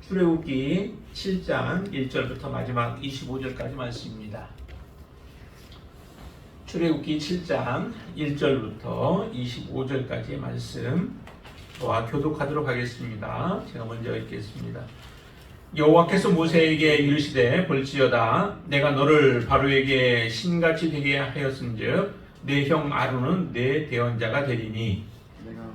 출애굽기 7장 1절부터 마지막 25절까지 말씀입니다. 출애굽기 7장 1절부터 25절까지의 말씀 저와 교독하도록 하겠습니다. 제가 먼저 읽겠습니다. 여호와께서 모세에게 이르시되 볼지어다 내가 너를 바로에게 신같이 되게 하였은즉 내 형 아론은 내 대언자가 되리니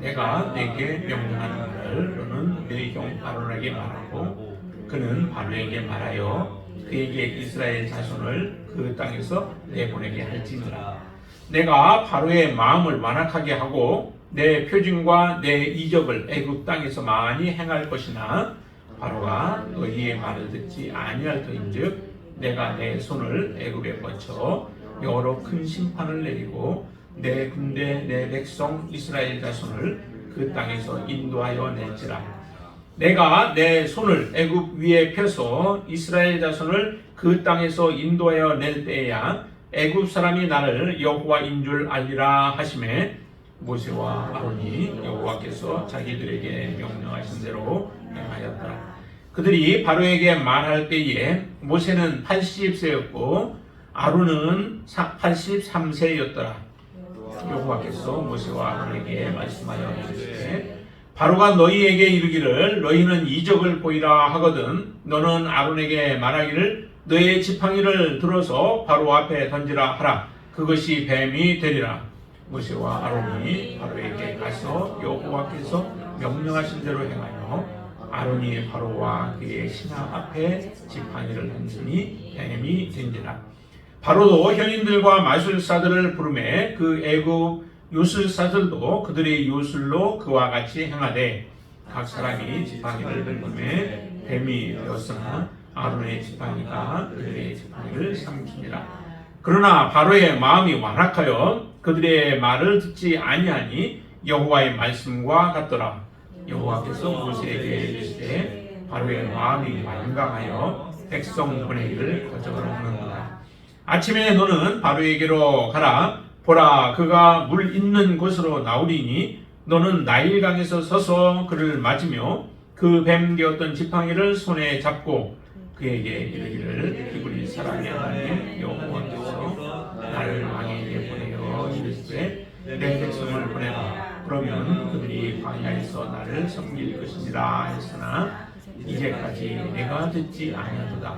내가 내게 명령하는 것을 너는 내 형 아론에게 말하고 그는 바로에게 말하여 그에게 이스라엘 자손을 그 땅에서 내보내게 할지니라. 내가 바로의 마음을 완악하게 하고 내 표징과 내 이적을 애굽 땅에서 많이 행할 것이나 바로가 너희의 말을 듣지 아니할 터인즉 내가 내 손을 애굽에 뻗쳐 여러 큰 심판을 내리고 내 군대 내 백성 이스라엘 자손을 그 땅에서 인도하여 낼지라. 내가 내 손을 애굽 위에 펴서 이스라엘 자손을 그 땅에서 인도하여 낼 때에야 애굽 사람이 나를 여호와인 줄 알리라 하시매 모세와 아론이 여호와께서 자기들에게 명령하신 대로 행하였더라. 그들이 바로에게 말할 때에 모세는 80세였고 아론은 83세였더라. 여호와께서 모세와 아론에게 말씀하여 이르시되 바로가 너희에게 이르기를 너희는 이적을 보이라 하거든 너는 아론에게 말하기를 너의 지팡이를 들어서 바로 앞에 던지라 하라. 그것이 뱀이 되리라. 모세와 아론이 바로에게 가서 여호와께서 명령하신 대로 행하여 아론이 바로와 그의 신하 앞에 지팡이를 던지니 뱀이 된지라. 바로도 현인들과 마술사들을 부르매 그 애굽 요술사들도 그들의 요술로 그와 같이 행하되 각 사람이 지팡이를 들고매 뱀이 되었으나 아론의 지팡이가 그들의 지팡이를 삼키니라. 그러나 바로의 마음이 완악하여 그들의 말을 듣지 아니하니 여호와의 말씀과 같더라. 여호와께서 모세에게 이르시되 바로의 마음이 완강하여 백성 보내기를 거절하는구나. 아침에 너는 바로에게로 가라. 보라 그가 물 있는 곳으로 나오리니 너는 나일강에서 서서 그를 맞으며 그 뱀 되었던 지팡이를 손에 잡고 그에게 이르기를 히브리 사람의 하나님 여호와께서 나를 왕에게 보내어 이르시되 내 백성을 보내라. 그러면 그들이 광야에서 나를 섬길 것이니라 했으나 이제까지 내가 듣지 아니하도다.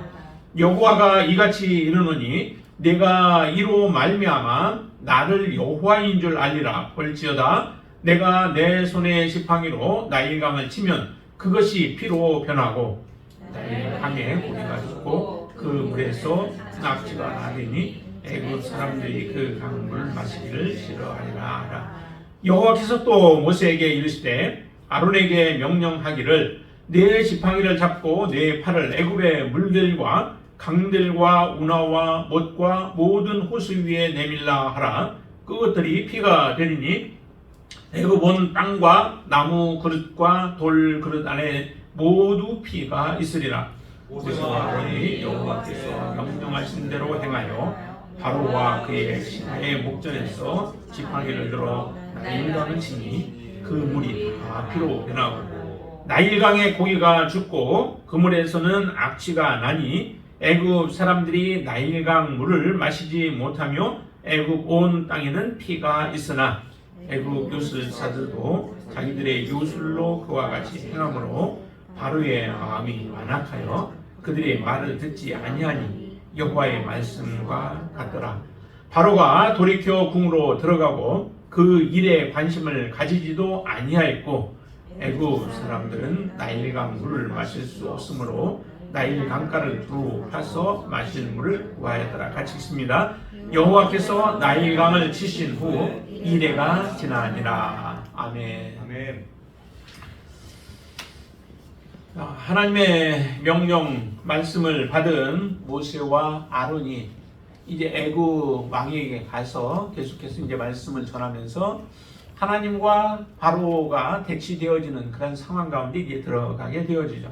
여호와가 이같이 이르노니 내가 이로 말미암아 나를 여호와인 줄 알리라. 볼지어다 내가 내 손의 지팡이로 나일강을 치면 그것이 피로 변하고 나일강에 고기가 죽고 그 물에서 낙지가 나되니 애굽 사람들이 그 강물 마시기를 싫어하리라 하라. 여호와께서 또 모세에게 이르시되 아론에게 명령하기를 내 지팡이를 잡고 내 팔을 애굽의 물들과 강들과 운하와 못과 모든 호수 위에 내밀라 하라. 그것들이 피가 되리니 애굽 온 땅과 나무 그릇과 돌 그릇 안에 모두 피가 있으리라. 모세와 아론이 여호와께서 명령하신 대로 행하여 바로와 그의 신하의 목전에서 지팡이를 들어 나일강을 치니 그 물이 다 피로 변하고 나일강의 고기가 죽고 그 물에서는 악취가 나니 애굽 사람들이 나일강 물을 마시지 못하며 애굽 온 땅에는 피가 있으나 애굽 요술사들도 자기들의 요술로 그와 같이 행함으로 바로의 마음이 완악하여 그들의 말을 듣지 아니하니 여호와의 말씀과 같더라. 바로가 돌이켜 궁으로 들어가고 그 일에 관심을 가지지도 아니하였고 애굽 사람들은 나일강 물을 마실 수 없으므로 나일 강가를 두루 파서 마실 물을 구하였더라. 같이 읽습니다. 여호와께서 나일강을 치신 후 이래가 지나니라. 아멘. 아멘. 하나님의 명령 말씀을 받은 모세와 아론이 이제 애굽 왕에게 가서 계속해서 이제 말씀을 전하면서 하나님과 바로가 대치되어지는 그런 상황 가운데 이제 들어가게 되어지죠.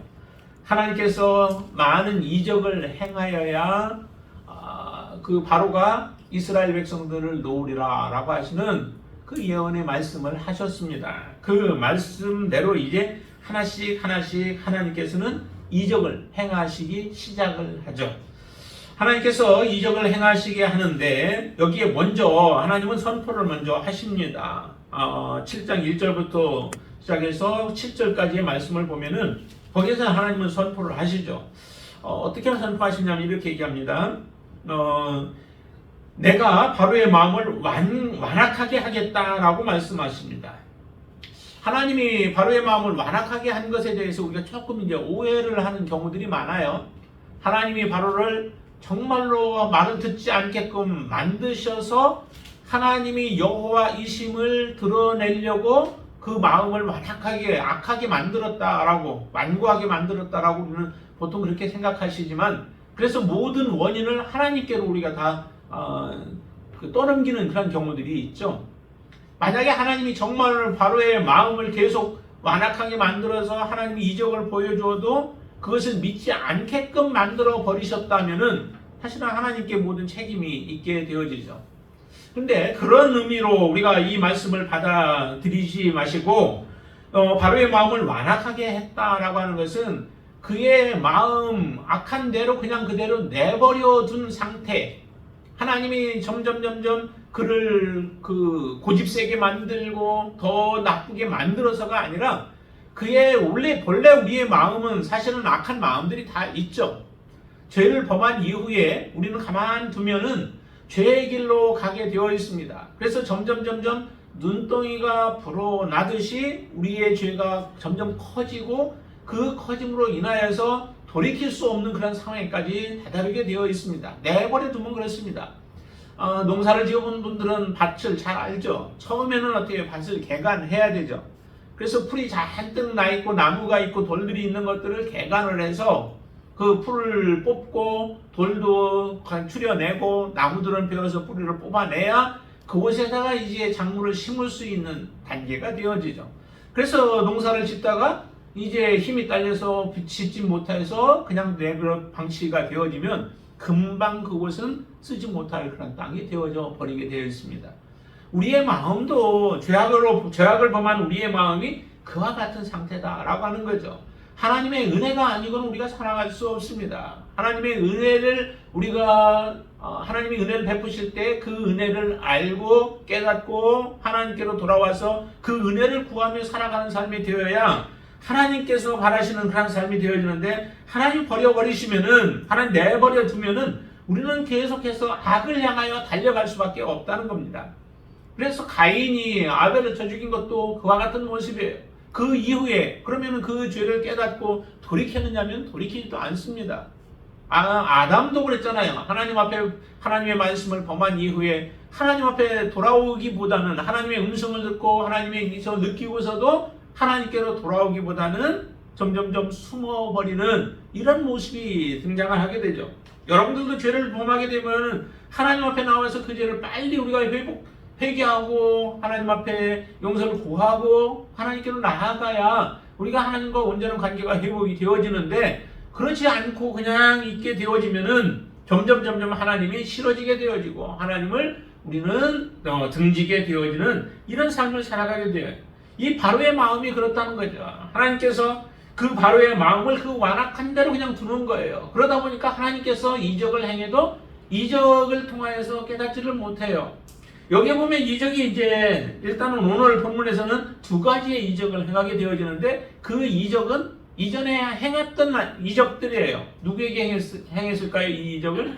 하나님께서 많은 이적을 행하여야 그 바로가 이스라엘 백성들을 놓으리라 라고 하시는 그 예언의 말씀을 하셨습니다. 그 말씀대로 이제 하나씩 하나님께서는 이적을 행하시기 시작을 하죠. 하나님께서 이적을 행하시게 하는데 여기에 먼저 하나님은 선포를 먼저 하십니다. 7장 1절부터 시작해서 7절까지의 말씀을 보면은 거기에서 하나님은 선포를 하시죠. 어떻게 선포하시냐면 이렇게 얘기합니다. 내가 바로의 마음을 완악하게 하겠다라고 말씀하십니다. 하나님이 바로의 마음을 완악하게 한 것에 대해서 우리가 조금 이제 오해를 하는 경우들이 많아요. 하나님이 바로를 정말로 말을 듣지 않게끔 만드셔서 하나님이 여호와이심을 드러내려고 그 마음을 완악하게 악하게 만들었다라고 완고하게 만들었다라고 우리는 보통 그렇게 생각하시지만 그래서 모든 원인을 하나님께로 우리가 다 떠넘기는 그런 경우들이 있죠. 만약에 하나님이 정말 바로의 마음을 계속 완악하게 만들어서 하나님이 이적을 보여줘도 그것을 믿지 않게끔 만들어 버리셨다면은 사실은 하나님께 모든 책임이 있게 되어지죠. 근데 그런 의미로 우리가 이 말씀을 받아들이지 마시고 바로의 마음을 완악하게 했다라고 하는 것은 그의 마음 악한 대로 그냥 그대로 내버려 둔 상태, 하나님이 점점 그를 고집세게 만들고 더 나쁘게 만들어서가 아니라 그의 본래 우리의 마음은 사실은 악한 마음들이 다 있죠. 죄를 범한 이후에 우리는 가만 두면은 죄의 길로 가게 되어 있습니다. 그래서 점점 눈덩이가 불어나듯이 우리의 죄가 점점 커지고 그 커짐으로 인하여서 돌이킬 수 없는 그런 상황에까지 다다르게 되어 있습니다. 내버려 두면 그렇습니다. 농사를 지어본 분들은 밭을 잘 알죠. 처음에는 어떻게 밭을 개간해야 되죠. 그래서 풀이 잔뜩 나 있고 나무가 있고 돌들이 있는 것들을 개간을 해서 그 풀을 뽑고 돌도 추려내고 나무들은 베어서 뿌리를 뽑아내야 그곳에다가 이제 작물을 심을 수 있는 단계가 되어지죠. 그래서 농사를 짓다가 이제 힘이 딸려서 짓지 못해서 그냥 내버려 방치가 되어지면 금방 그곳은 쓰지 못할 그런 땅이 되어져 버리게 되어 있습니다. 우리의 마음도 죄악을 범한 우리의 마음이 그와 같은 상태다라고 하는 거죠. 하나님의 은혜가 아니고는 우리가 살아갈 수 없습니다. 하나님의 은혜를 하나님이 은혜를 베푸실 때 그 은혜를 알고 깨닫고 하나님께로 돌아와서 그 은혜를 구하며 살아가는 삶이 되어야 하나님께서 바라시는 그런 삶이 되어지는데 하나님 버려버리시면은 하나님 내버려 두면은 우리는 계속해서 악을 향하여 달려갈 수밖에 없다는 겁니다. 그래서 가인이 아벨을 쳐 죽인 것도 그와 같은 모습이에요. 그 이후에 그러면은 그 죄를 깨닫고 돌이켰느냐면 돌이키지도 않습니다. 아담도 그랬잖아요. 하나님 앞에 하나님의 말씀을 범한 이후에 하나님 앞에 돌아오기보다는 하나님의 음성을 듣고 하나님의 인성을 느끼고서도 하나님께로 돌아오기보다는 점점 숨어버리는 이런 모습이 등장을 하게 되죠. 여러분들도 죄를 범하게 되면 하나님 앞에 나와서 그 죄를 빨리 우리가 회개하고 하나님 앞에 용서를 구하고 하나님께로 나아가야 우리가 하나님과 온전한 관계가 회복이 되어지는데 그렇지 않고 그냥 있게 되어지면은 점점 하나님이 싫어지게 되어지고 하나님을 우리는 등지게 되어지는 이런 삶을 살아가게 돼요. 이 바로의 마음이 그렇다는 거죠. 하나님께서 그 바로의 마음을 그 완악한 대로 그냥 두는 거예요. 그러다 보니까 하나님께서 이적을 행해도 이적을 통하여서 깨닫지를 못해요. 여기에 보면 이적이 이제 일단은 오늘 본문에서는 두 가지의 이적을 행하게 되어지는데 그 이적은 이전에 행했던 이적들이에요. 누구에게 행했을까요? 이 이적을?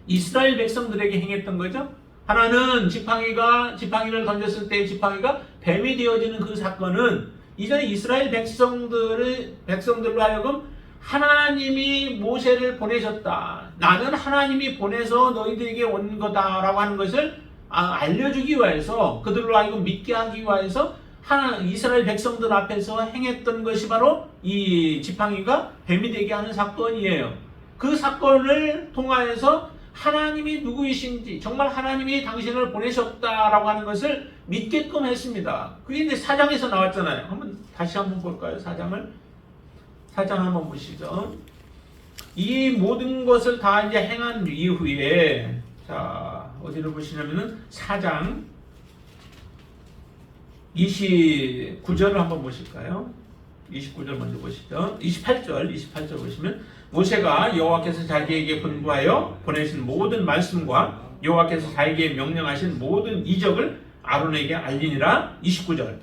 이스라엘 백성들에게 행했던 거죠. 하나는 지팡이를 던졌을 때 지팡이가 뱀이 되어지는 그 사건은 이전에 이스라엘 백성들로 하여금 하나님이 모세를 보내셨다. 나는 하나님이 보내서 너희들에게 온 거다라고 하는 것을 알려주기 위해서 그들로 하여금 믿게 하기 위해서 이스라엘 백성들 앞에서 행했던 것이 바로 이 지팡이가 뱀이 되게 하는 사건이에요. 그 사건을 통하여서 하나님이 누구이신지 정말 하나님이 당신을 보내셨다라고 하는 것을 믿게끔 했습니다. 그게 이제 4장에서 나왔잖아요. 다시 한번 볼까요? 4장 한번 보시죠. 이 모든 것을 다 이제 행한 이후에 자 어디를 보시냐면은 4장 29절을 한번 보실까요? 29절 먼저 보시죠. 28절 보시면 모세가 여호와께서 자기에게 분부하여 보내신 모든 말씀과 여호와께서 자기에게 명령하신 모든 이적을 아론에게 알리니라. 29절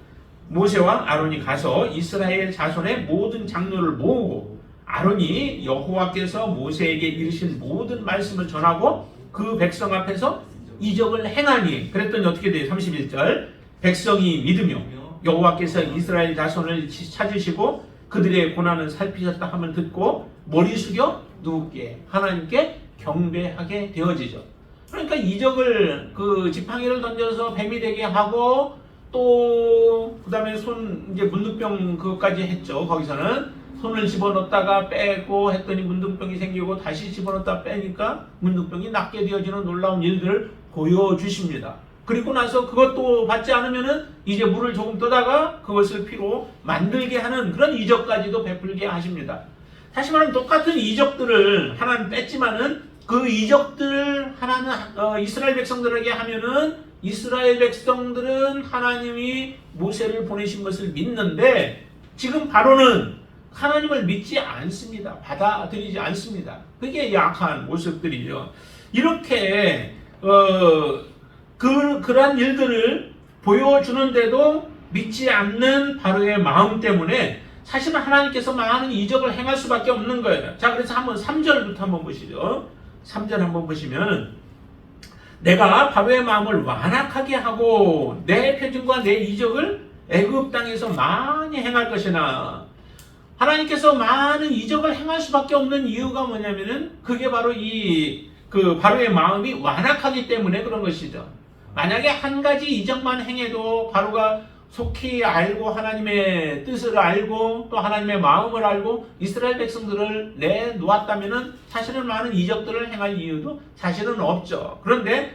모세와 아론이 가서 이스라엘 자손의 모든 장로를 모으고 아론이 여호와께서 모세에게 이르신 모든 말씀을 전하고 그 백성 앞에서 이적을 행하니 그랬더니 어떻게 돼요? 31절 백성이 믿으며 여호와께서 이스라엘 자손을 찾으시고 그들의 고난을 살피셨다 하면 듣고 머리 숙여 누구께? 하나님께 경배하게 되어지죠. 그러니까 이적을 그 지팡이를 던져서 뱀이 되게 하고 또 그다음에 이제 문둥병 그것까지 했죠. 거기서는 손을 집어넣었다가 빼고 했더니 문둥병이 생기고 다시 집어넣었다 빼니까 문둥병이 낫게 되어지는 놀라운 일들을 보여주십니다. 그리고 나서 그것도 받지 않으면은 이제 물을 조금 떠다가 그것을 피로 만들게 하는 그런 이적까지도 베풀게 하십니다. 다시 말하면 똑같은 이적들을 하나는 뺐지만은 그 이적들을 하나는 이스라엘 백성들에게 하면은 이스라엘 백성들은 하나님이 모세를 보내신 것을 믿는데 지금 바로는 하나님을 믿지 않습니다. 받아들이지 않습니다. 그게 약한 모습들이죠. 이렇게 그러한 일들을 보여주는데도 믿지 않는 바로의 마음 때문에 사실은 하나님께서 많은 이적을 행할 수밖에 없는 거예요. 자, 그래서 한번 3절부터 한번 보시죠. 3절 한번 보시면 내가 바로의 마음을 완악하게 하고 내 표징과 내 이적을 애굽 땅에서 많이 행할 것이나 하나님께서 많은 이적을 행할 수밖에 없는 이유가 뭐냐면은 그게 바로 그 바로의 마음이 완악하기 때문에 그런 것이죠. 만약에 한 가지 이적만 행해도 바로가 속히 알고 하나님의 뜻을 알고 또 하나님의 마음을 알고 이스라엘 백성들을 내놓았다면은 사실은 많은 이적들을 행할 이유도 사실은 없죠. 그런데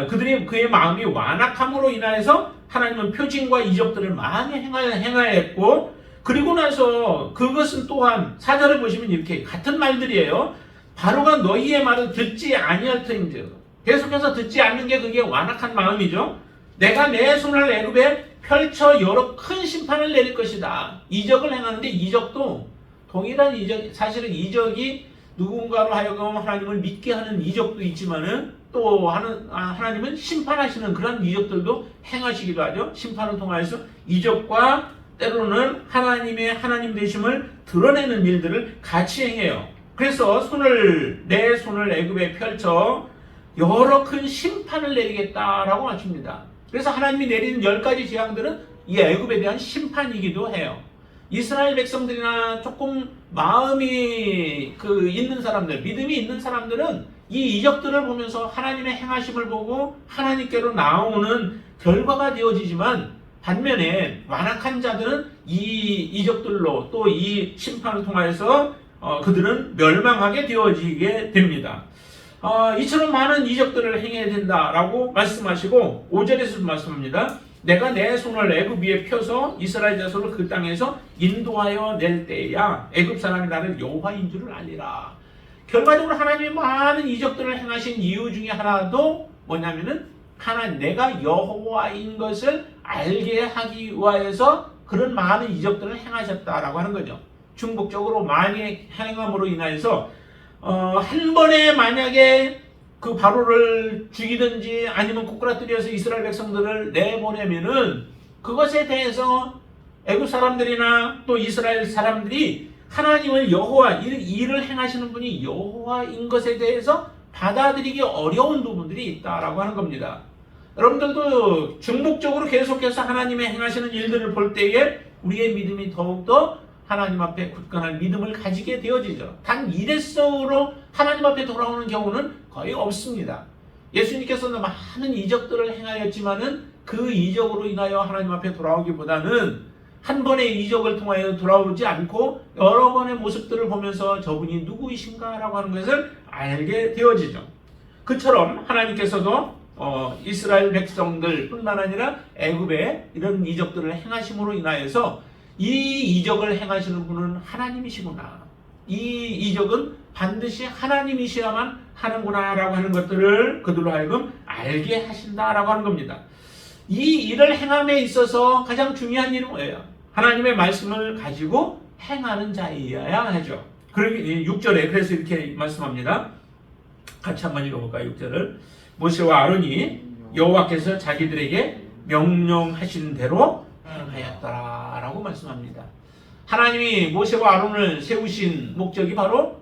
그의 마음이 완악함으로 인하여서 하나님은 표징과 이적들을 많이 행하였고 그리고 나서 그것은 또한 4절을 보시면 이렇게 같은 말들이에요. 바로가 너희의 말을 듣지 아니할 터인즉 계속해서 듣지 않는 게 그게 완악한 마음이죠. 내가 내 손을 애굽에 펼쳐 여러 큰 심판을 내릴 것이다. 이적을 행하는데 이적도 동일한 이적, 사실은 이적이 누군가로 하여금 하나님을 믿게 하는 이적도 있지만은 또 하나님은 심판하시는 그런 이적들도 행하시기도 하죠. 심판을 통하여서 이적과 때로는 하나님의 하나님 되심을 드러내는 일들을 같이 행해요. 그래서 내 손을 애굽에 펼쳐 여러 큰 심판을 내리겠다라고 말씀합니다. 그래서 하나님이 내리는 10가지 재앙들은 이 애굽에 대한 심판이기도 해요. 이스라엘 백성들이나 조금 마음이 있는 사람들, 믿음이 있는 사람들은 이 이적들을 보면서 하나님의 행하심을 보고 하나님께로 나오는 결과가 되어지지만 반면에 완악한 자들은 이 이적들로 또 이 심판을 통하여서 그들은 멸망하게 되어지게 됩니다. 이처럼 많은 이적들을 행해야 된다라고 말씀하시고 5절에서 말씀합니다. 내가 내 손을 애굽 위에 펴서 이스라엘 자손을 그 땅에서 인도하여 낼 때야 애굽 사람이 나를 여호와인 줄을 알리라. 결과적으로 하나님이 많은 이적들을 행하신 이유 중에 하나도 뭐냐면은 내가 여호와인 것을 알게 하기 위하여서 그런 많은 이적들을 행하셨다라고 하는 거죠. 중복적으로 많이 행함으로 인하여서 한 번에 만약에 그 바로를 죽이든지 아니면 꼬꾸라뜨려서 이스라엘 백성들을 내보내면은 그것에 대해서 애굽 사람들이나 또 이스라엘 사람들이 하나님을 여호와 일을 행하시는 분이 여호와인 것에 대해서 받아들이기 어려운 부분들이 있다라고 하는 겁니다. 여러분들도 중복적으로 계속해서 하나님의 행하시는 일들을 볼 때에 우리의 믿음이 더욱더 하나님 앞에 굳건한 믿음을 가지게 되어지죠. 단 일회성으로 하나님 앞에 돌아오는 경우는 거의 없습니다. 예수님께서는 많은 이적들을 행하였지만은 그 이적으로 인하여 하나님 앞에 돌아오기보다는 한 번의 이적을 통하여 돌아오지 않고 여러 번의 모습들을 보면서 저분이 누구이신가라고 하는 것을 알게 되어지죠. 그처럼 하나님께서도 이스라엘 백성들 뿐만 아니라 애굽에 이런 이적들을 행하심으로 인하여서 이 이적을 행하시는 분은 하나님이시구나. 이 이적은 반드시 하나님이셔야만 하는구나라고 하는 것들을 그들로 하여금 알게 하신다라고 하는 겁니다. 이 일을 행함에 있어서 가장 중요한 일은 뭐예요? 하나님의 말씀을 가지고 행하는 자이어야 하죠. 그러기 6절에 그래서 이렇게 말씀합니다. 같이 한번 읽어볼까요? 6절을 모세와 아론이 여호와께서 자기들에게 명령하신 대로 행하였더라 라고 말씀합니다. 하나님이 모세와 아론을 세우신 목적이 바로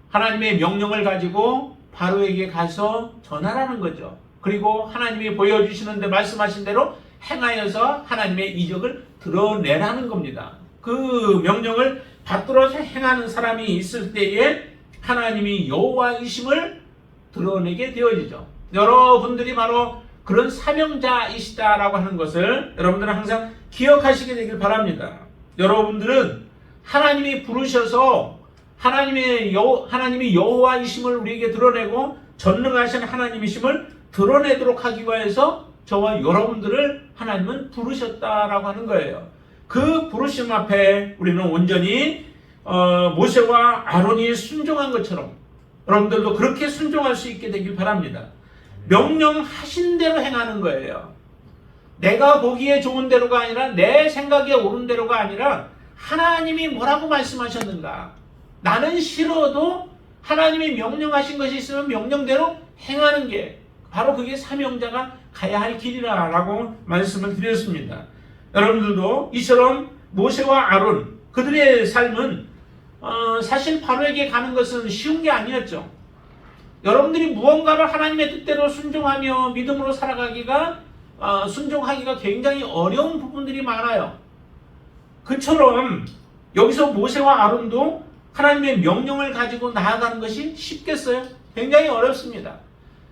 하나님의 명령을 가지고 바로에게 가서 전하라는 거죠. 그리고 하나님이 보여주시는데 말씀하신 대로 행하여서 하나님의 이적을 드러내라는 겁니다. 그 명령을 받들어서 행하는 사람이 있을 때에 하나님이 여호와이심을 드러내게 되어지죠. 여러분들이 바로 그런 사명자이시다라고 하는 것을 여러분들은 항상 기억하시게 되길 바랍니다. 여러분들은 하나님이 부르셔서 하나님이 여호와이심을 우리에게 드러내고 전능하신 하나님이심을 드러내도록 하기 위해서 저와 여러분들을 하나님은 부르셨다라고 하는 거예요. 그 부르심 앞에 우리는 온전히 모세와 아론이 순종한 것처럼 여러분들도 그렇게 순종할 수 있게 되길 바랍니다. 명령하신 대로 행하는 거예요. 내가 보기에 좋은 대로가 아니라 내 생각에 옳은 대로가 아니라 하나님이 뭐라고 말씀하셨는가. 나는 싫어도 하나님이 명령하신 것이 있으면 명령대로 행하는 게 바로 그게 사명자가 가야 할 길이라고 말씀을 드렸습니다. 여러분들도 이처럼 모세와 아론 그들의 삶은 사실 바로에게 가는 것은 쉬운 게 아니었죠. 여러분들이 무언가를 하나님의 뜻대로 순종하며 믿음으로 살아가기가 순종하기가 굉장히 어려운 부분들이 많아요. 그처럼 여기서 모세와 아론도 하나님의 명령을 가지고 나아가는 것이 쉽겠어요? 굉장히 어렵습니다.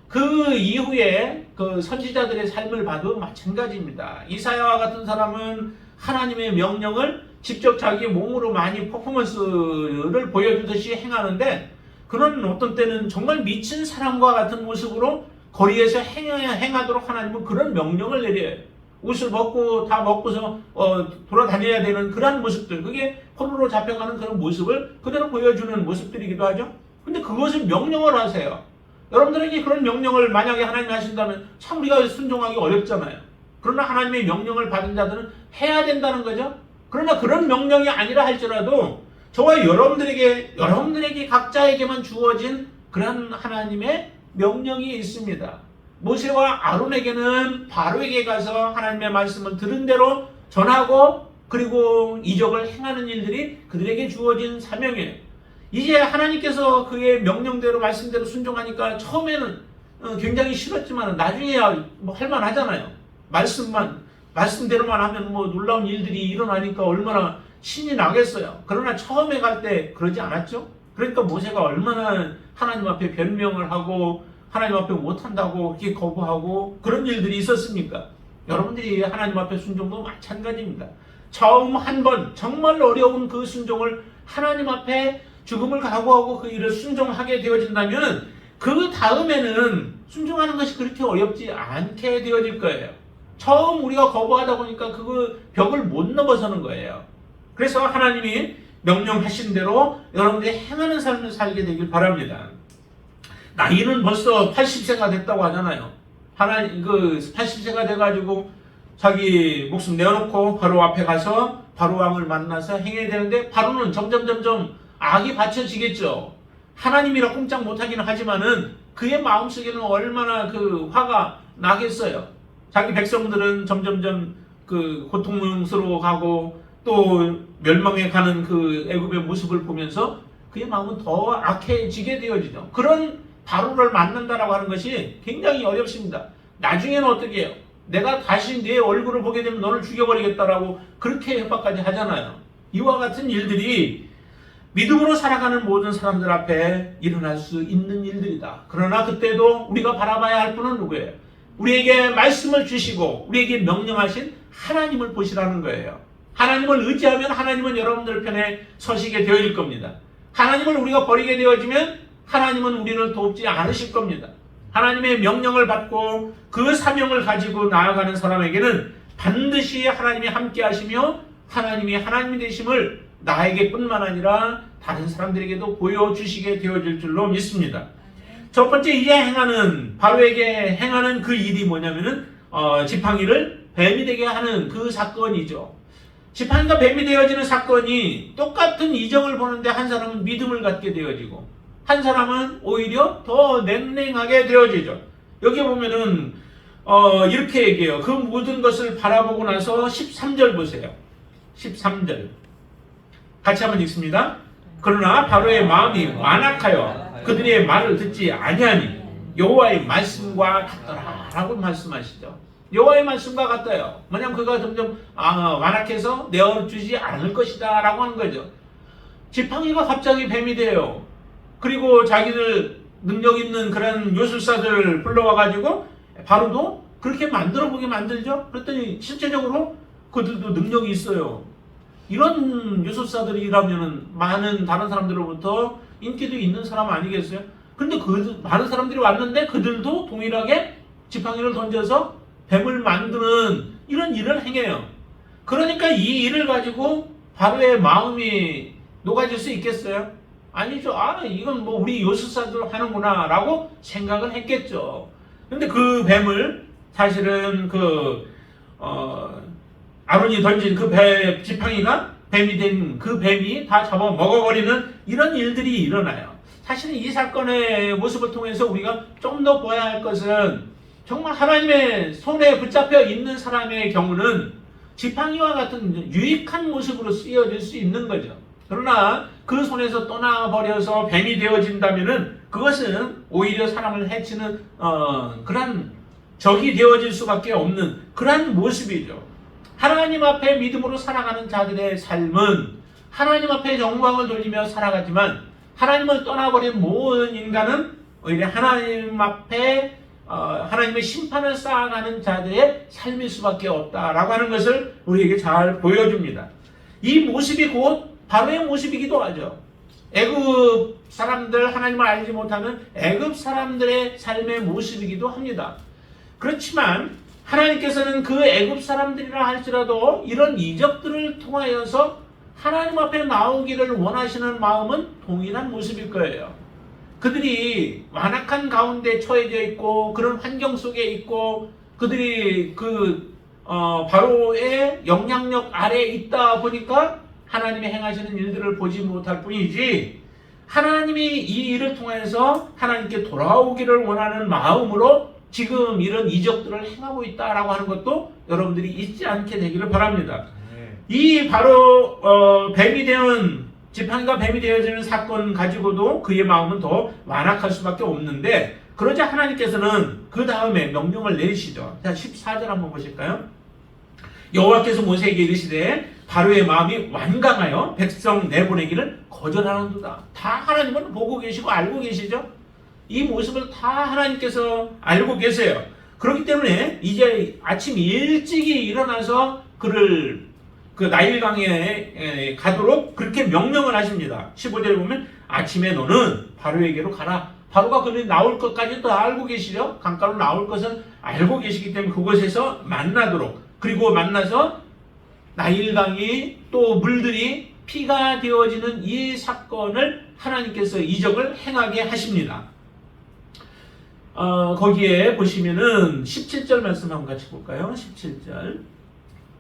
그 이후에 그 선지자들의 삶을 봐도 마찬가지입니다. 이사야와 같은 사람은 하나님의 명령을 직접 자기 몸으로 많이 퍼포먼스를 보여주듯이 행하는데 그는 어떤 때는 정말 미친 사람과 같은 모습으로 거리에서 행하도록 하나님은 그런 명령을 내려요. 옷을 벗고 다 벗고서 돌아다녀야 되는 그런 모습들, 그게 포로로 잡혀가는 그런 모습을 그대로 보여주는 모습들이기도 하죠. 근데 그것을 명령을 하세요. 여러분들에게 그런 명령을 만약에 하나님이 하신다면 참 우리가 순종하기 어렵잖아요. 그러나 하나님의 명령을 받은 자들은 해야 된다는 거죠. 그러나 그런 명령이 아니라 할지라도 저와 여러분들에게 각자에게만 주어진 그런 하나님의 명령이 있습니다. 모세와 아론에게는 바로에게 가서 하나님의 말씀을 들은 대로 전하고 그리고 이적을 행하는 일들이 그들에게 주어진 사명이에요. 이제 하나님께서 그의 명령대로 말씀대로 순종하니까 처음에는 굉장히 싫었지만 나중에야 뭐 할만하잖아요. 말씀대로만 하면 뭐 놀라운 일들이 일어나니까 얼마나 신이 나겠어요. 그러나 처음에 갈 때 그러지 않았죠? 그러니까 모세가 얼마나 하나님 앞에 변명을 하고 하나님 앞에 못한다고 그렇게 거부하고 그런 일들이 있었습니까? 여러분들이 하나님 앞에 순종도 마찬가지입니다. 처음 한 번 정말 어려운 그 순종을 하나님 앞에 죽음을 각오하고 그 일을 순종하게 되어진다면 그 다음에는 순종하는 것이 그렇게 어렵지 않게 되어질 거예요. 처음 우리가 거부하다 보니까 그 벽을 못 넘어서는 거예요. 그래서 하나님이 명령하신 대로 여러분들이 행하는 삶을 살게 되길 바랍니다. 나이는 벌써 80세가 됐다고 하잖아요. 하나님 80세가 돼가지고 자기 목숨 내어놓고 바로 앞에 가서 바로 왕을 만나서 행해야 되는데 바로는 점점 악이 받쳐지겠죠. 하나님이라 꼼짝 못하기는 하지만은 그의 마음속에는 얼마나 그 화가 나겠어요. 자기 백성들은 점점점 그 고통스러워가고 또 멸망해 가는 그 애굽의 모습을 보면서 그의 마음은 더 악해지게 되어지죠. 그런 바로를 만난다라고 하는 것이 굉장히 어렵습니다. 나중에는 어떻게 해요? 내가 다시 내 얼굴을 보게 되면 너를 죽여버리겠다라고 그렇게 협박까지 하잖아요. 이와 같은 일들이 믿음으로 살아가는 모든 사람들 앞에 일어날 수 있는 일들이다. 그러나 그때도 우리가 바라봐야 할 분은 누구예요? 우리에게 말씀을 주시고 우리에게 명령하신 하나님을 보시라는 거예요. 하나님을 의지하면 하나님은 여러분들 편에 서시게 되어질 겁니다. 하나님을 우리가 버리게 되어지면 하나님은 우리를 돕지 않으실 겁니다. 하나님의 명령을 받고 그 사명을 가지고 나아가는 사람에게는 반드시 하나님이 함께 하시며 하나님이 하나님이 되심을 나에게 뿐만 아니라 다른 사람들에게도 보여주시게 되어질 줄로 믿습니다. 첫 번째 이제 바로에게 행하는 그 일이 뭐냐면은 지팡이를 뱀이 되게 하는 그 사건이죠. 지팡이가 뱀이 되어지는 사건이 똑같은 이적을 보는데 한 사람은 믿음을 갖게 되어지고 한 사람은 오히려 더 냉랭하게 되어지죠. 여기 보면은 이렇게 얘기해요. 그 모든 것을 바라보고 나서 13절 보세요. 13절 같이 한번 읽습니다. 그러나 바로의 마음이 완악하여 그들의 말을 듣지 아니하니 여호와의 말씀과 같더라 라고 말씀하시죠. 여호와의 말씀과 같아요. 뭐냐면 그가 점점 완악해서 내어주지 않을 것이다 라고 하는 거죠. 지팡이가 갑자기 뱀이 돼요. 그리고 자기들 능력 있는 그런 요술사들을 불러와가지고 바로도 그렇게 만들어보게 만들죠. 그랬더니 실제적으로 그들도 능력이 있어요. 이런 요술사들이라면 많은 다른 사람들로부터 인기도 있는 사람 아니겠어요? 근데 그 많은 사람들이 왔는데 그들도 동일하게 지팡이를 던져서 뱀을 만드는 이런 일을 행해요. 그러니까 이 일을 가지고 바로의 마음이 녹아질 수 있겠어요? 아니죠. 이건 뭐 우리 요술사들 하는구나 라고 생각을 했겠죠. 근데 그 뱀을 사실은 아론이 던진 그 지팡이가 뱀이 된 그 뱀이 다 잡아 먹어버리는 이런 일들이 일어나요. 사실은 이 사건의 모습을 통해서 우리가 좀 더 보아야 할 것은 정말 하나님의 손에 붙잡혀 있는 사람의 경우는 지팡이와 같은 유익한 모습으로 쓰여질 수 있는 거죠. 그러나 그 손에서 떠나버려서 뱀이 되어진다면은 그것은 오히려 사람을 해치는 그런 적이 되어질 수밖에 없는 그런 모습이죠. 하나님 앞에 믿음으로 살아가는 자들의 삶은 하나님 앞에 영광을 돌리며 살아가지만 하나님을 떠나버린 모든 인간은 오히려 하나님 앞에 하나님의 심판을 쌓아가는 자들의 삶일 수밖에 없다라고 하는 것을 우리에게 잘 보여줍니다. 이 모습이 곧 바로의 모습이기도 하죠. 애굽 사람들, 하나님을 알지 못하는 애굽 사람들의 삶의 모습이기도 합니다. 그렇지만 하나님께서는 그 애굽 사람들이라 할지라도 이런 이적들을 통하여서 하나님 앞에 나오기를 원하시는 마음은 동일한 모습일 거예요. 그들이 완악한 가운데 처해져 있고 그런 환경 속에 있고 그들이 바로의 영향력 아래에 있다 보니까 하나님이 행하시는 일들을 보지 못할 뿐이지 하나님이 이 일을 통해서 하나님께 돌아오기를 원하는 마음으로 지금 이런 이적들을 행하고 있다라고 하는 것도 여러분들이 잊지 않게 되기를 바랍니다. 이 바로 뱀이 되는 지팡이가 뱀이 되어지는 사건 가지고도 그의 마음은 더 완악할 수밖에 없는데 그러자 하나님께서는 그 다음에 명령을 내리시죠. 자, 14절 한번 보실까요? 여호와께서 모세에게 이르시되 바로의 마음이 완강하여 백성 내보내기를 거절하는도다. 다 하나님은 보고 계시고 알고 계시죠? 이 모습을 다 하나님께서 알고 계세요. 그렇기 때문에 이제 아침 일찍이 일어나서 그를 그 나일강에 가도록 그렇게 명령을 하십니다. 15절에 보면 아침에 너는 바로에게로 가라. 바로가 그는 나올 것까지 다 알고 계시죠? 강가로 나올 것은 알고 계시기 때문에 그곳에서 만나도록 그리고 만나서 나일강이 또 물들이 피가 되어지는 이 사건을 하나님께서 이적을 행하게 하십니다. 거기에 보시면은 17절 말씀 한번 같이 볼까요? 17절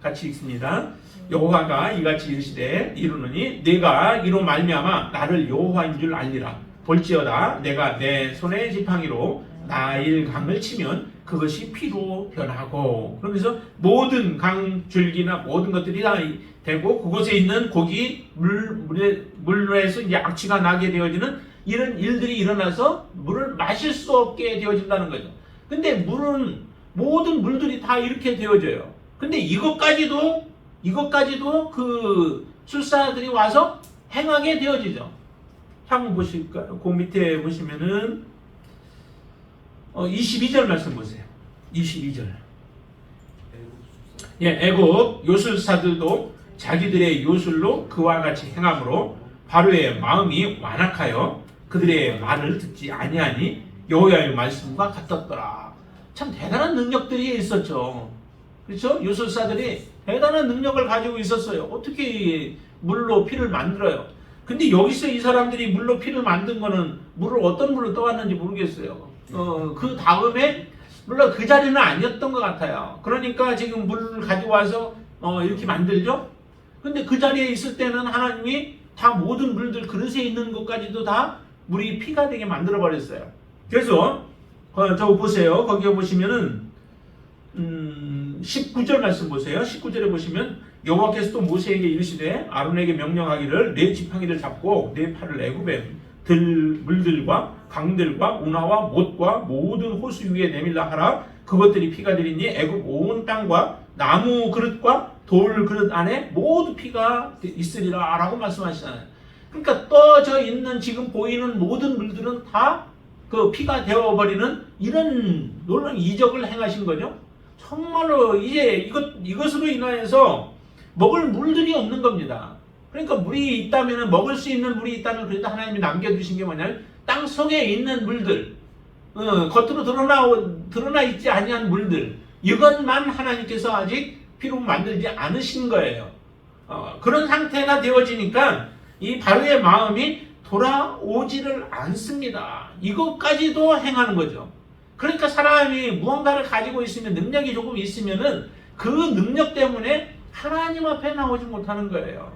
같이 읽습니다. 여호와가 이같이 이르시되 이르노니 내가 이로 말미암아 나를 여호와인 줄 알리라. 볼지어다 내가 내 손의 지팡이로 나일강을 치면 그것이 피로 변하고 그러면서 모든 강 줄기나 모든 것들이 다 되고 그곳에 있는 고기 물에서 이제 악취가 나게 되어지는 이런 일들이 일어나서 물을 마실 수 없게 되어진다는 거죠. 근데 물은 모든 물들이 다 이렇게 되어져요. 근데 이것까지도 그 술사들이 와서 행하게 되어지죠. 한번 보실까요? 그 밑에 보시면은 22절 말씀 보세요. 22절. 애굽 요술사들도 자기들의 요술로 그와 같이 행함으로 바로의 마음이 완악하여 그들의 말을 듣지 아니하니 여호와의 말씀과 같았더라. 참 대단한 능력들이 있었죠. 그렇죠? 요술사들이 대단한 능력을 가지고 있었어요. 어떻게 물로 피를 만들어요? 근데 여기서 이 사람들이 물로 피를 만든 거는 어떤 물을 떠왔는지 모르겠어요. 그 다음에 물론 그 자리는 아니었던 것 같아요. 그러니까 지금 물을 가지고 와서 이렇게 만들죠. 근데 그 자리에 있을 때는 하나님이 다 모든 물들 그릇에 있는 것까지도 다 물이 피가 되게 만들어 버렸어요. 그래서 저 보세요. 거기에 보시면은 19절 말씀 보세요. 19절에 보시면 여호와께서 또 모세에게 이르시되 아론에게 명령하기를 네 지팡이를 잡고 네 팔을 애굽의 물들과 강들과 운하와 못과 모든 호수 위에 내밀라 하라. 그것들이 피가 되리니 애굽 온 땅과 나무 그릇과 돌 그릇 안에 모두 피가 있으리라 라고 말씀하시잖아요. 그러니까 떠져 있는 지금 보이는 모든 물들은 다 그 피가 되어버리는 이런 놀라운 이적을 행하신 거죠. 정말로 이제 이것으로 인하여서 먹을 물들이 없는 겁니다. 그러니까 물이 있다면, 먹을 수 있는 물이 있다면 그래도 하나님이 남겨두신 게 뭐냐면 땅 속에 있는 물들, 겉으로 드러나 있지 아니한 물들, 이것만 하나님께서 아직 피로 만들지 않으신 거예요. 그런 상태가 되어지니까 이 바로의 마음이 돌아오지를 않습니다. 이것까지도 행하는 거죠. 그러니까 사람이 무언가를 가지고 있으면, 능력이 조금 있으면은 그 능력 때문에 하나님 앞에 나오지 못하는 거예요.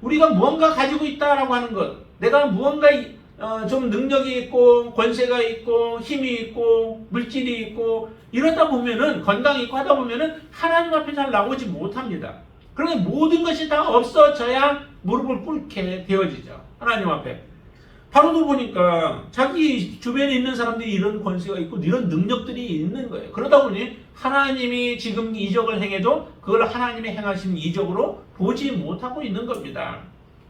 우리가 무언가 가지고 있다라고 하는 것, 내가 무언가 좀 능력이 있고 권세가 있고 힘이 있고 물질이 있고 이러다 보면은, 건강이 있고 하다 보면은 하나님 앞에 잘 나오지 못합니다. 그러니 모든 것이 다 없어져야 무릎을 꿇게 되어지죠. 하나님 앞에. 바로도 보니까 자기 주변에 있는 사람들이 이런 권세가 있고 이런 능력들이 있는 거예요. 그러다 보니 하나님이 지금 이적을 행해도 그걸 하나님이 행하신 이적으로 보지 못하고 있는 겁니다.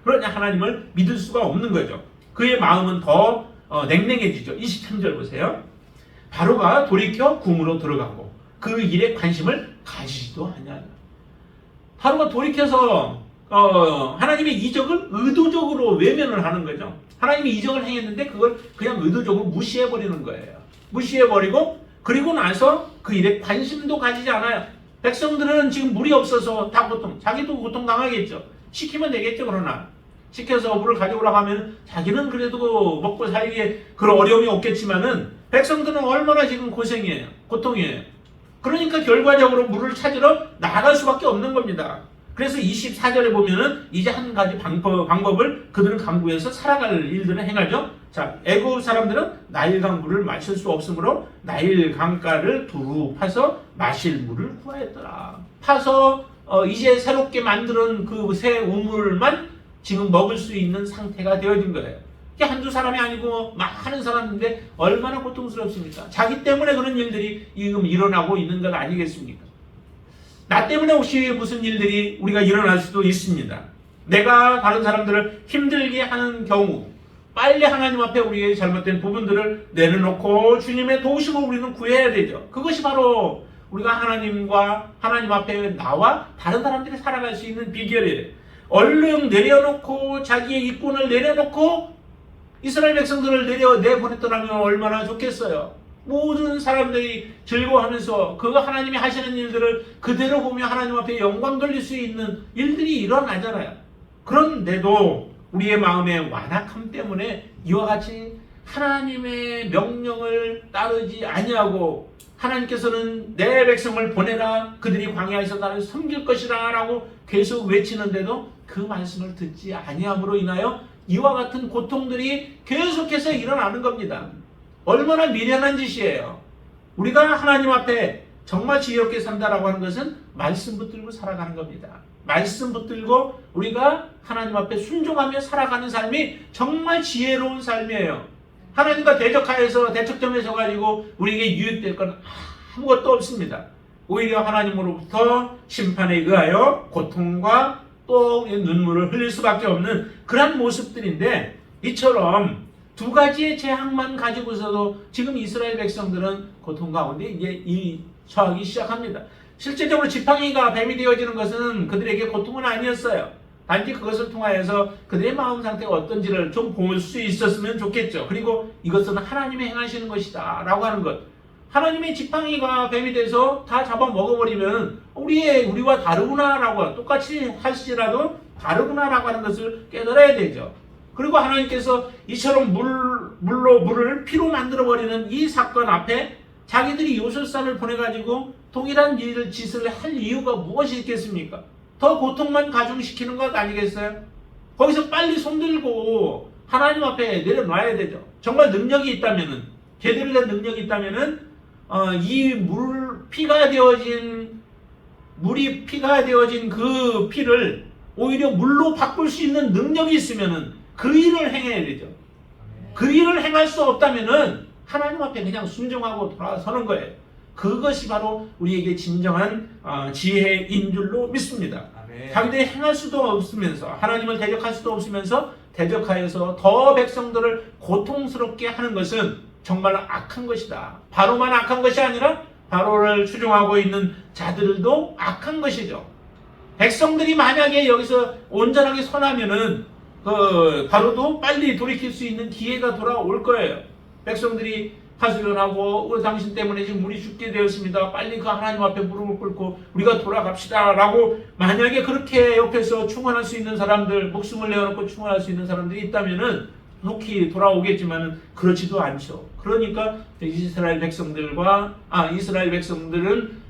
그러니 하나님을 믿을 수가 없는 거죠. 그의 마음은 더 냉랭해지죠. 23절 보세요. 바로가 돌이켜 궁으로 들어가고 그 일에 관심을 가지지도 아니하라. 바로가 돌이켜서 하나님의 이적을 의도적으로 외면을 하는 거죠. 하나님이 이적을 행했는데 그걸 그냥 의도적으로 무시해버리는 거예요. 무시해버리고 그리고 나서 그 일에 관심도 가지지 않아요. 백성들은 지금 물이 없어서 다 자기도 고통당하겠죠. 시키면 되겠죠. 그러나 시켜서 물을 가져오라고 하면 자기는 그래도 먹고 살기에 그런 어려움이 없겠지만은 백성들은 얼마나 지금 고생이에요. 고통이에요. 그러니까 결과적으로 물을 찾으러 나갈 수밖에 없는 겁니다. 그래서 24절에 보면은 이제 한 가지 방법을 그들은 강구해서 살아갈 일들을 행하죠. 자, 애굽 사람들은 나일강 물을 마실 수 없으므로 나일 강가를 두루 파서 마실 물을 구하였더라. 파서 이제 새롭게 만드는 그 새 우물만 지금 먹을 수 있는 상태가 되어진 거예요. 이게 한두 사람이 아니고 많은 사람인데 얼마나 고통스럽습니까? 자기 때문에 그런 일들이 지금 일어나고 있는 것 아니겠습니까? 나 때문에 혹시 무슨 일들이 우리가 일어날 수도 있습니다. 내가 다른 사람들을 힘들게 하는 경우 빨리 하나님 앞에 우리의 잘못된 부분들을 내려놓고 주님의 도우심을 우리는 구해야 되죠. 그것이 바로 우리가 하나님 앞에 나와 다른 사람들이 살아갈 수 있는 비결이에요. 얼른 내려놓고 자기의 이권을 내려놓고 이스라엘 백성들을 내보냈더라면 얼마나 좋겠어요. 모든 사람들이 즐거워하면서 그 하나님이 하시는 일들을 그대로 보며 하나님 앞에 영광 돌릴 수 있는 일들이 일어나잖아요. 그런데도 우리의 마음의 완악함 때문에 이와 같이 하나님의 명령을 따르지 아니하고 하나님께서는 내 백성을 보내라, 그들이 광야에서 나를 섬길 것이라 라고 계속 외치는데도 그 말씀을 듣지 아니함으로 인하여 이와 같은 고통들이 계속해서 일어나는 겁니다. 얼마나 미련한 짓이에요. 우리가 하나님 앞에 정말 지혜롭게 산다라고 하는 것은 말씀 붙들고 살아가는 겁니다. 말씀 붙들고 우리가 하나님 앞에 순종하며 살아가는 삶이 정말 지혜로운 삶이에요. 하나님과 대척점에 서가지고 우리에게 유익될 건 아무것도 없습니다. 오히려 하나님으로부터 심판에 의하여 고통과 또 눈물을 흘릴 수밖에 없는 그런 모습들인데, 이처럼 두 가지의 재앙만 가지고서도 지금 이스라엘 백성들은 고통 가운데 이제 처하기 시작합니다. 실제적으로 지팡이가 뱀이 되어지는 것은 그들에게 고통은 아니었어요. 단지 그것을 통하여서 그들의 마음 상태가 어떤지를 좀 볼 수 있었으면 좋겠죠. 그리고 이것은 하나님이 행하시는 것이다 라고 하는 것. 하나님의 지팡이가 뱀이 돼서 다 잡아먹어버리면 우리와 다르구나라고, 똑같이 하시더라도 다르구나라고 하는 것을 깨달아야 되죠. 그리고 하나님께서 이처럼 물을 피로 만들어버리는 이 사건 앞에 자기들이 요술사를 보내가지고 동일한 짓을 할 이유가 무엇이 있겠습니까? 더 고통만 가중시키는 것 아니겠어요? 거기서 빨리 손들고 하나님 앞에 내려놔야 되죠. 정말 능력이 있다면은, 제대로 된 능력이 있다면은 물이 피가 되어진 그 피를 오히려 물로 바꿀 수 있는 능력이 있으면은 그 일을 행해야 되죠. 그 일을 행할 수 없다면은 하나님 앞에 그냥 순종하고 돌아서는 거예요. 그것이 바로 우리에게 진정한 지혜인 줄로 믿습니다. 자기들이 행할 수도 없으면서, 하나님을 대적할 수도 없으면서 대적하여서 더 백성들을 고통스럽게 하는 것은 정말 악한 것이다. 바로만 악한 것이 아니라 바로를 추종하고 있는 자들도 악한 것이죠. 백성들이 만약에 여기서 온전하게 선하면은 바로도 빨리 돌이킬 수 있는 기회가 돌아올 거예요. 백성들이 하소연하고 당신 때문에 지금 우리 죽게 되었습니다. 빨리 그 하나님 앞에 무릎을 꿇고 우리가 돌아갑시다 라고 만약에 그렇게 옆에서 충원할 수 있는 사람들, 목숨을 내어놓고 충원할 수 있는 사람들이 있다면은 놓기 돌아오겠지만은 그렇지도 않죠. 그러니까 이스라엘 백성들은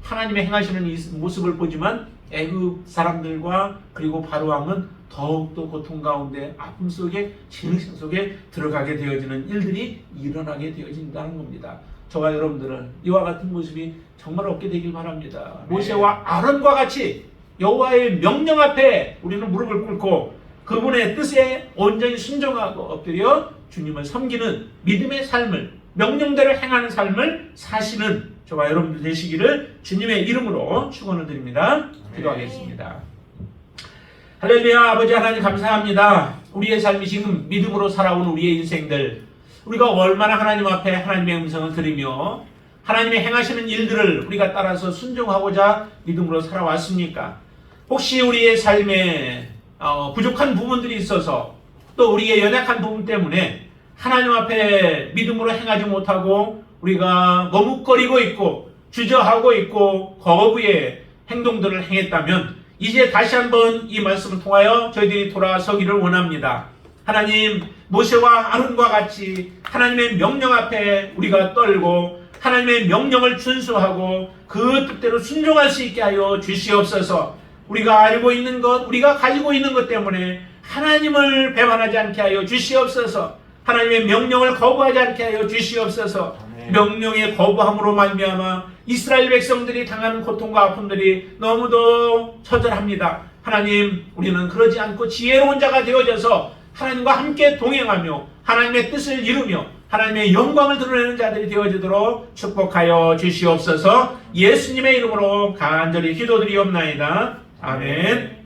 하나님의 행하시는 이 모습을 보지만 애굽 사람들과 그리고 바로 왕은 더욱더 고통 가운데 아픔 속에 진흙 속에 들어가게 되어지는 일들이 일어나게 되어진다는 겁니다. 저와 여러분들은 이와 같은 모습이 정말 없게 되길 바랍니다. 모세와 아론과 같이 여호와의 명령 앞에 우리는 무릎을 꿇고 그분의 뜻에 온전히 순종하고 엎드려 주님을 섬기는 믿음의 삶을, 명령대로 행하는 삶을 사시는 저와 여러분들 되시기를 주님의 이름으로 축원을 드립니다. 기도하겠습니다. 할렐루야. 아버지 하나님 감사합니다. 우리의 삶이 지금 믿음으로 살아온 우리의 인생들, 우리가 얼마나 하나님 앞에 하나님의 음성을 들으며 하나님의 행하시는 일들을 우리가 따라서 순종하고자 믿음으로 살아왔습니까? 혹시 우리의 삶에 부족한 부분들이 있어서 또 우리의 연약한 부분 때문에 하나님 앞에 믿음으로 행하지 못하고 우리가 머뭇거리고 있고 주저하고 있고 거부의 행동들을 행했다면 이제 다시 한번 이 말씀을 통하여 저희들이 돌아서기를 원합니다. 하나님, 모세와 아론과 같이 하나님의 명령 앞에 우리가 떨고 하나님의 명령을 준수하고 그 뜻대로 순종할 수 있게 하여 주시옵소서. 우리가 알고 있는 것, 우리가 가지고 있는 것 때문에 하나님을 배반하지 않게 하여 주시옵소서. 하나님의 명령을 거부하지 않게 하여 주시옵소서. 명령의 거부함으로 말미암아 이스라엘 백성들이 당하는 고통과 아픔들이 너무도 처절합니다. 하나님, 우리는 그러지 않고 지혜로운 자가 되어져서 하나님과 함께 동행하며 하나님의 뜻을 이루며 하나님의 영광을 드러내는 자들이 되어지도록 축복하여 주시옵소서. 예수님의 이름으로 간절히 기도드리옵나이다. 아멘.